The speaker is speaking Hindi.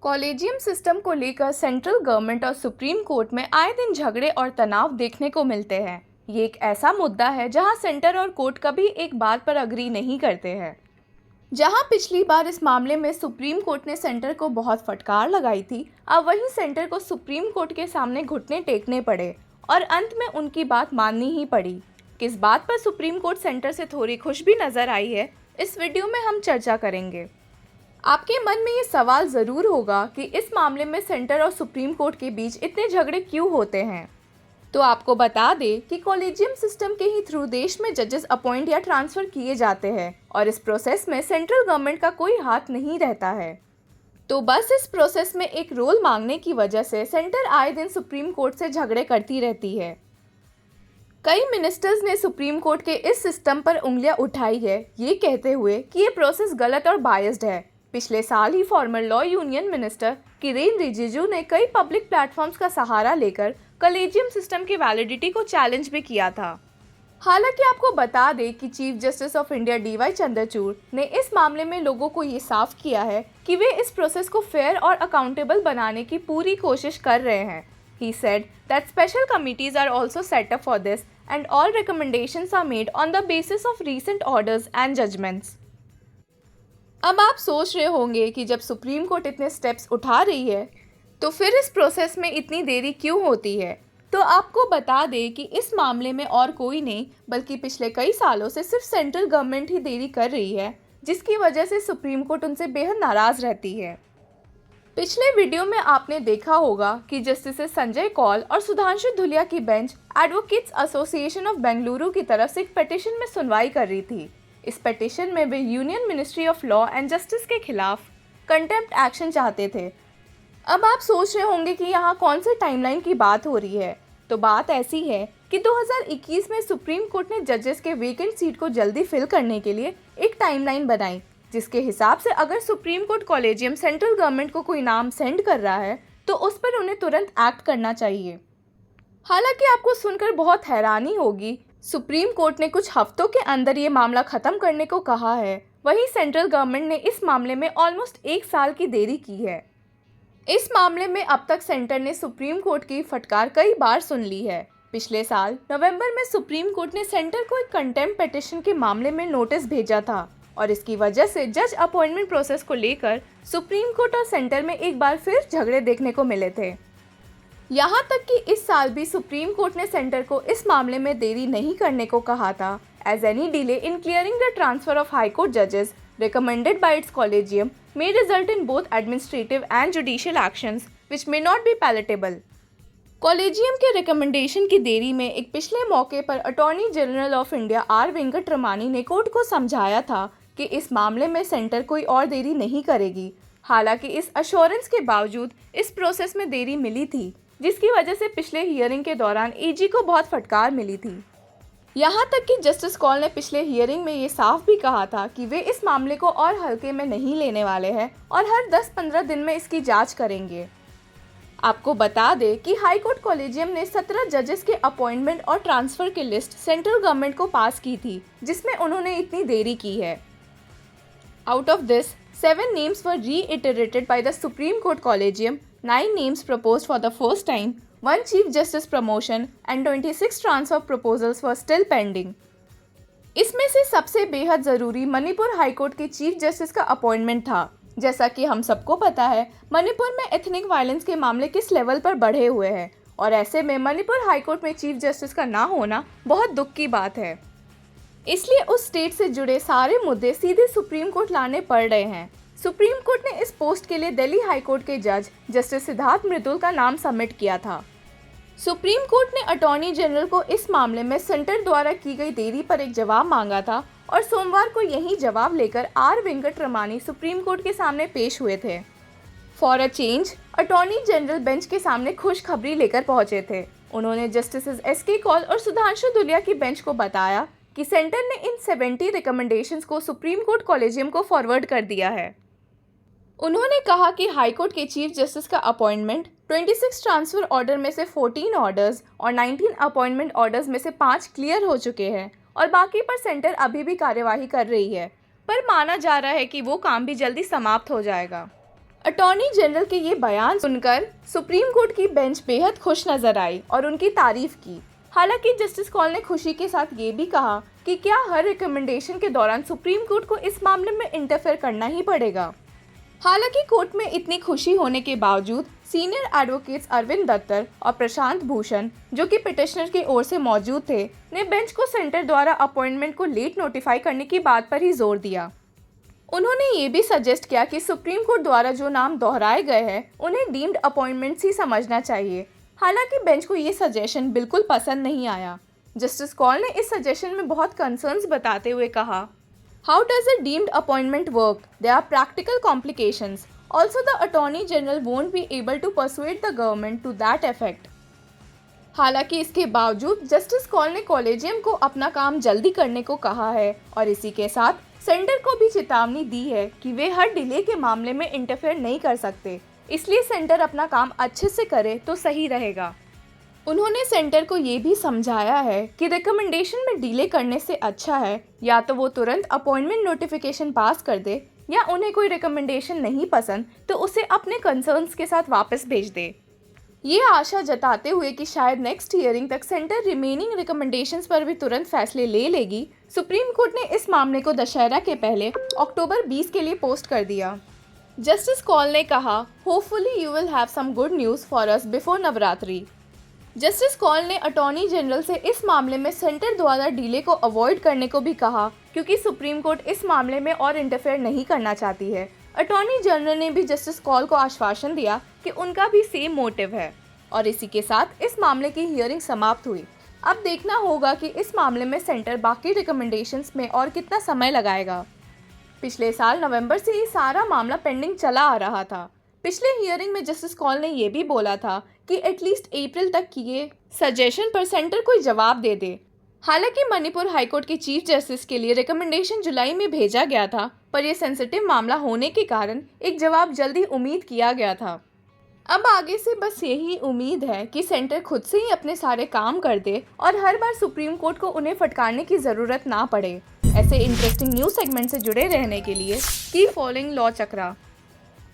कॉलेजियम सिस्टम को लेकर सेंट्रल गवर्नमेंट और सुप्रीम कोर्ट में आए दिन झगड़े और तनाव देखने को मिलते हैं। ये एक ऐसा मुद्दा है जहां सेंटर और कोर्ट कभी एक बात पर अग्री नहीं करते हैं। जहां पिछली बार इस मामले में सुप्रीम कोर्ट ने सेंटर को बहुत फटकार लगाई थी, अब वहीं सेंटर को सुप्रीम कोर्ट के सामने घुटने टेकने पड़े और अंत में उनकी बात माननी ही पड़ी। किस बात पर सुप्रीम कोर्ट सेंटर से थोड़ी खुश भी नजर आई है, इस वीडियो में हम चर्चा करेंगे। आपके मन में ये सवाल ज़रूर होगा कि इस मामले में सेंटर और सुप्रीम कोर्ट के बीच इतने झगड़े क्यों होते हैं। तो आपको बता दें कि कॉलेजियम सिस्टम के ही थ्रू देश में जजेस अपॉइंट या ट्रांसफ़र किए जाते हैं और इस प्रोसेस में सेंट्रल गवर्नमेंट का कोई हाथ नहीं रहता है। तो बस इस प्रोसेस में एक रोल मांगने की वजह से सेंटर आए दिन सुप्रीम कोर्ट से झगड़े करती रहती है। कई मिनिस्टर्स ने सुप्रीम कोर्ट के इस सिस्टम पर उंगलियां उठाई है, ये कहते हुए कि ये प्रोसेस गलत और बायस्ड है। पिछले साल ही former law union minister Kiren Rijiju ने कई पब्लिक प्लेटफॉर्म्स का सहारा लेकर कॉलेजियम सिस्टम की वैलिडिटी को चैलेंज भी किया था। हालांकि आपको बता दें कि chief justice of India DY Chandrachud ने इस मामले में लोगों को ये साफ किया है कि वे इस प्रोसेस को फेयर और अकाउंटेबल बनाने की पूरी कोशिश कर रहे हैं। He said that special committees are also set up for this and all recommendations are made on the basis of recent orders and judgments. अब आप सोच रहे होंगे कि जब सुप्रीम कोर्ट इतने स्टेप्स उठा रही है तो फिर इस प्रोसेस में इतनी देरी क्यों होती है। तो आपको बता दें कि इस मामले में और कोई नहीं बल्कि पिछले कई सालों से सिर्फ सेंट्रल गवर्नमेंट ही देरी कर रही है, जिसकी वजह से सुप्रीम कोर्ट उनसे बेहद नाराज़ रहती है। पिछले वीडियो में आपने देखा होगा कि जस्टिस संजय कौल और सुधांशु धुलिया की bench advocates association of Bengaluru की तरफ से एक पिटीशन में सुनवाई कर रही थी। इस पिटीशन में वे union ministry of law and justice के खिलाफ कंटेम्प्ट एक्शन चाहते थे। अब आप सोच रहे होंगे कि यहाँ कौन से टाइमलाइन की बात हो रही है। तो बात ऐसी है कि 2021 में सुप्रीम कोर्ट ने जजेस के वेकेंट सीट को जल्दी फिल करने के लिए एक टाइमलाइन बनाई, जिसके हिसाब से अगर supreme court collegium central government को कोई नाम सेंड कर रहा है तो उस पर उन्हें तुरंत एक्ट करना चाहिए। हालांकि आपको सुनकर बहुत हैरानी होगी, सुप्रीम कोर्ट ने कुछ हफ्तों के अंदर ये मामला ख़त्म करने को कहा है, वहीं सेंट्रल गवर्नमेंट ने इस मामले में ऑलमोस्ट 1 साल की देरी की है। इस मामले में अब तक सेंटर ने सुप्रीम कोर्ट की फटकार कई बार सुन ली है। पिछले साल नवंबर में सुप्रीम कोर्ट ने सेंटर को एक कंटेम्प्ट पिटीशन के मामले में नोटिस भेजा था और इसकी वजह से जज अपॉइंटमेंट प्रोसेस को लेकर सुप्रीम कोर्ट और सेंटर में एक बार फिर झगड़े देखने को मिले थे। यहाँ तक कि इस साल भी सुप्रीम कोर्ट ने सेंटर को इस मामले में देरी नहीं करने को कहा था, as any delay in clearing the transfer of high court जजेस recommended by its collegium may result in both administrative and judicial actions which may not be palatable. Collegium के रिकमेंडेशन की देरी में एक पिछले मौके पर attorney general of India R Venkataramani ने कोर्ट को समझाया था कि इस मामले में सेंटर कोई और देरी नहीं करेगी। हालांकि इस अश्योरेंस के बावजूद इस प्रोसेस में देरी मिली थी, जिसकी वजह से पिछले हियरिंग के दौरान AG को बहुत फटकार मिली थी। यहाँ तक कि जस्टिस कौल ने पिछले हियरिंग में ये साफ भी कहा था कि वे इस मामले को और हल्के में नहीं लेने वाले हैं और हर 10-15 दिन में इसकी जांच करेंगे। आपको बता दें कि हाई कोर्ट कॉलेजियम ने 17 जजेस के अपॉइंटमेंट और ट्रांसफ़र की लिस्ट सेंट्रल गवर्नमेंट को पास की थी, जिसमें उन्होंने इतनी देरी की है। Out of this 7 names were reiterated by the Supreme Court Collegium, 9 names proposed for the first time, 1 Chief Justice promotion and 26 transfer proposals were still pending. इसमें से सबसे बेहद ज़रूरी मणिपुर हाई कोर्ट के चीफ जस्टिस का अपॉइंटमेंट था। जैसा कि हम सबको पता है, मणिपुर में एथनिक वायलेंस के मामले किस लेवल पर बढ़े हुए हैं और ऐसे में मणिपुर हाई कोर्ट में चीफ जस्टिस का ना होना बहुत दुख की बात है। इसलिए उस स्टेट से जुड़े सारे मुद्दे सीधे सुप्रीम कोर्ट लाने पड़ रहे हैं। सुप्रीम कोर्ट ने इस पोस्ट के लिए दिल्ली हाई कोर्ट के जज जस्टिस सिद्धार्थ मृदुल का नाम सबमिट किया था। सुप्रीम कोर्ट ने अटॉर्नी जनरल को इस मामले में सेंटर द्वारा की गई देरी पर एक जवाब मांगा था और सोमवार को यही जवाब लेकर R वेंकटरमणी सुप्रीम कोर्ट के सामने पेश हुए थे। For a change attorney general bench के सामने खुशखबरी लेकर पहुंचे थे। उन्होंने जस्टिस SK कौल और सुधांशु धुलिया की बेंच को बताया कि सेंटर ने इन 70 रिकमेंडेशंस को सुप्रीम कोर्ट कॉलेजियम को फॉरवर्ड कर दिया है। उन्होंने कहा कि हाई कोर्ट के चीफ जस्टिस का अपॉइंटमेंट 26 ट्रांसफ़र ऑर्डर में से 14 ऑर्डर्स और 19 अपॉइंटमेंट ऑर्डर्स में से 5 क्लियर हो चुके हैं और बाकी पर सेंटर अभी भी कार्यवाही कर रही है, पर माना जा रहा है कि वो काम भी जल्दी समाप्त हो जाएगा। अटॉर्नी जनरल के ये बयान सुनकर सुप्रीम कोर्ट की बेंच बेहद खुश नजर आई और उनकी तारीफ की। हालांकि जस्टिस कौल ने खुशी के साथ ये भी कहा कि क्या हर रिकमेंडेशन के दौरान सुप्रीम कोर्ट को इस मामले में इंटरफेयर करना ही पड़ेगा। हालांकि कोर्ट में इतनी खुशी होने के बावजूद सीनियर एडवोकेट्स अरविंद दत्तर और प्रशांत भूषण, जो कि पिटिशनर की ओर से मौजूद थे, ने बेंच को सेंटर द्वारा अपॉइंटमेंट को लेट नोटिफाई करने की बात पर ही जोर दिया। उन्होंने ये भी सजेस्ट किया कि सुप्रीम कोर्ट द्वारा जो नाम दोहराए गए हैं उन्हें डीम्ड अपॉइंटमेंट्स ही समझना चाहिए। हालांकि बेंच को ये सजेशन बिल्कुल पसंद नहीं आया। जस्टिस कौल ने इस सजेशन में बहुत कंसर्न्स बताते हुए कहा, how does a deemed appointment work? There are practical complications. Also the attorney general won't be able to persuade the government to that effect. हालांकि इसके बावजूद जस्टिस कौल ने कॉलेजियम को अपना काम जल्दी करने को कहा है और इसी के साथ सेंटर को भी चेतावनी दी है कि वे हर डिले के मामले में इंटरफेयर नहीं कर सकते, इसलिए सेंटर अपना काम अच्छे से करे तो सही रहेगा। उन्होंने सेंटर को ये भी समझाया है कि रिकमेंडेशन में डिले करने से अच्छा है या तो वो तुरंत अपॉइंटमेंट नोटिफिकेशन पास कर दे, या उन्हें कोई रिकमेंडेशन नहीं पसंद तो उसे अपने कंसर्न्स के साथ वापस भेज दे। ये आशा जताते हुए कि शायद नेक्स्ट हियरिंग तक सेंटर रिमेनिंग रिकमेंडेशंस पर भी तुरंत फैसले ले लेगी, सुप्रीम कोर्ट ने इस मामले को दशहरा के पहले अक्टूबर 20 के लिए पोस्ट कर दिया। जस्टिस कौल ने कहा, hopefully you will have some good news for us before Navratri. Justice Kaul ने अटॉर्नी जनरल से इस मामले में सेंटर द्वारा डिले को अवॉइड करने को भी कहा, क्योंकि सुप्रीम कोर्ट इस मामले में और इंटरफेयर नहीं करना चाहती है। अटॉर्नी जनरल ने भी जस्टिस कौल को आश्वासन दिया कि उनका भी सेम मोटिव है और इसी के साथ इस मामले की हियरिंग समाप्त हुई। अब देखना होगा कि इस मामले में सेंटर बाकी रिकमेंडेशंस में और कितना समय लगाएगा। पिछले साल नवंबर से ये सारा मामला पेंडिंग चला आ रहा था। पिछले हियरिंग में जस्टिस कौल ने ये भी बोला था कि एटलीस्ट अप्रैल तक किए सजेशन पर सेंटर कोई जवाब दे दे। हालांकि मणिपुर हाईकोर्ट के चीफ जस्टिस के लिए रिकमेंडेशन जुलाई में भेजा गया था, पर यह सेंसिटिव मामला होने के कारण एक जवाब जल्दी उम्मीद किया गया था। अब आगे से बस यही उम्मीद है कि सेंटर खुद से ही अपने सारे काम कर दे और हर बार सुप्रीम कोर्ट को उन्हें फटकारने की ज़रूरत ना पड़े। ऐसे इंटरेस्टिंग न्यूज़ सेगमेंट से जुड़े रहने के लिए कीप फॉलोइंग लॉ चक्रा।